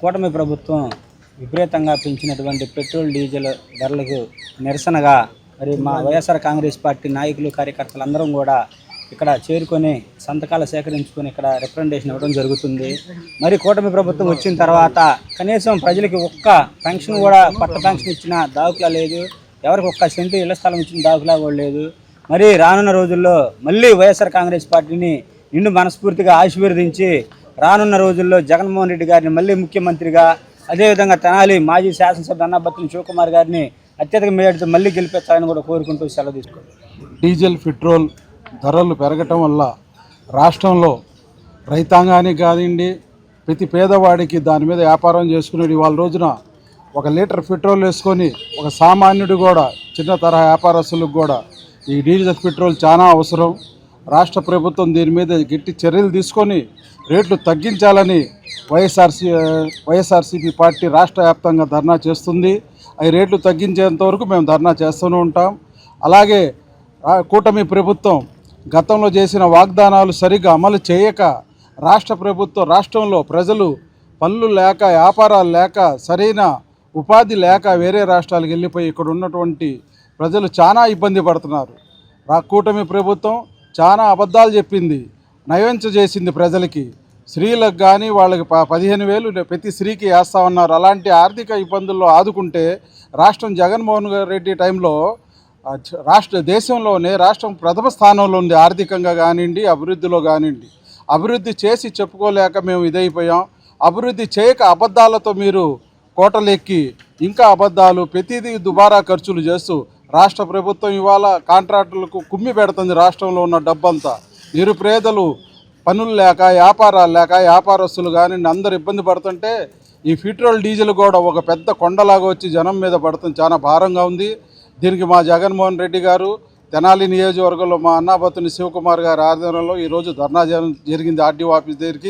కూటమి ప్రభుత్వం విపరీతంగా పెంచినటువంటి పెట్రోల్ డీజిల్ ధరలకు నిరసనగా మరి మా వైఎస్ఆర్ కాంగ్రెస్ పార్టీ నాయకులు కార్యకర్తలు అందరం కూడా ఇక్కడ చేరుకొని సంతకాలు సేకరించుకొని ఇక్కడ రిప్రజెంటేషన్ ఇవ్వడం జరుగుతుంది. మరి కూటమి ప్రభుత్వం వచ్చిన తర్వాత కనీసం ప్రజలకి ఒక్క పెన్షన్ కూడా పట్ట పెన్షన్ ఇచ్చిన దాఖలా లేదు, ఎవరికి ఒక్క సెంటు ఇళ్ల స్థలం ఇచ్చిన దాఖలా కూడా లేదు. మరి రానున్న రోజుల్లో మళ్ళీ వైఎస్ఆర్ కాంగ్రెస్ పార్టీని నిండు మనస్ఫూర్తిగా ఆశీర్వదించి రానున్న రోజుల్లో జగన్మోహన్ రెడ్డి గారిని మళ్ళీ ముఖ్యమంత్రిగా, అదేవిధంగా తెనాలి మాజీ శాసనసభ్యులు అన్నాబత్తుని శివకుమార్ గారిని అత్యధిక మేయడితో మళ్ళీ గెలిపించాలని కూడా కోరుకుంటూ సెలవు తీసుకోండి. డీజిల్ పెట్రోల్ ధరలు పెరగటం వల్ల రాష్ట్రంలో రైతాంగానికి కానివ్వండి, ప్రతి పేదవాడికి దాని మీద వ్యాపారం చేసుకునేది ఇవాళ రోజున 1 లీటర్ పెట్రోల్ వేసుకొని ఒక సామాన్యుడు కూడా, చిన్న తరహా వ్యాపారస్తులకు కూడా ఈ డీజిల్ పెట్రోల్ చాలా అవసరం. రాష్ట్ర ప్రభుత్వం దీని మీద గట్టి చర్యలు తీసుకొని రేట్లు తగ్గించాలని వైఎస్ఆర్సీపీ పార్టీ రాష్ట్ర వ్యాప్తంగా ధర్నా చేస్తుంది. అవి రేట్లు తగ్గించేంత వరకు మేము ధర్నా చేస్తూనే ఉంటాం. అలాగే కూటమి ప్రభుత్వం గతంలో చేసిన వాగ్దానాలు సరిగ్గా అమలు చేయక రాష్ట్రంలో ప్రజలు పనులు లేక, వ్యాపారాలు లేక, సరైన ఉపాధి లేక వేరే రాష్ట్రాలకు వెళ్ళిపోయి ఇక్కడ ఉన్నటువంటి ప్రజలు చాలా ఇబ్బంది పడుతున్నారు. కూటమి ప్రభుత్వం చాలా అబద్ధాలు చెప్పింది, నయవంచ చేసింది ప్రజలకి. స్త్రీలకు కానీ వాళ్ళకి 15,000 ప్రతి స్త్రీకి వేస్తామన్నారు. అలాంటి ఆర్థిక ఇబ్బందుల్లో ఆదుకుంటే రాష్ట్రం జగన్మోహన్ రెడ్డి టైంలో దేశంలోనే రాష్ట్రం ప్రథమ స్థానంలో ఉంది. ఆర్థికంగా కానివ్వండి, అభివృద్ధిలో కానివ్వండి. అభివృద్ధి చేసి చెప్పుకోలేక మేము ఇదైపోయాం. అభివృద్ధి చేయక అబద్ధాలతో మీరు కోటలెక్కి ఇంకా అబద్ధాలు, ప్రతిదీ దుబారా ఖర్చులు చేస్తూ రాష్ట్ర ప్రభుత్వం ఇవాళ కాంట్రాక్టులకు కుమ్మి పెడుతుంది. రాష్ట్రంలో ఉన్న డబ్బంతా నిరుపేదలు పనులు లేక, వ్యాపారాలు లేక, వ్యాపారస్తులు కానీ అందరు ఇబ్బంది పడుతుంటే ఈ పెట్రోల్ డీజిల్ కూడా ఒక పెద్ద కొండలాగా వచ్చి జనం మీద పడుతుంది. చాలా భారంగా ఉంది. దీనికి మా జగన్మోహన్ రెడ్డి గారు తెనాలి నియోజకవర్గంలో మా అన్నాబత్తుని శివకుమార్ గారి ఆధ్వర్యంలో ఈరోజు ధర్నా జరిగింది ఆర్డీఓ ఆఫీస్ దగ్గరికి.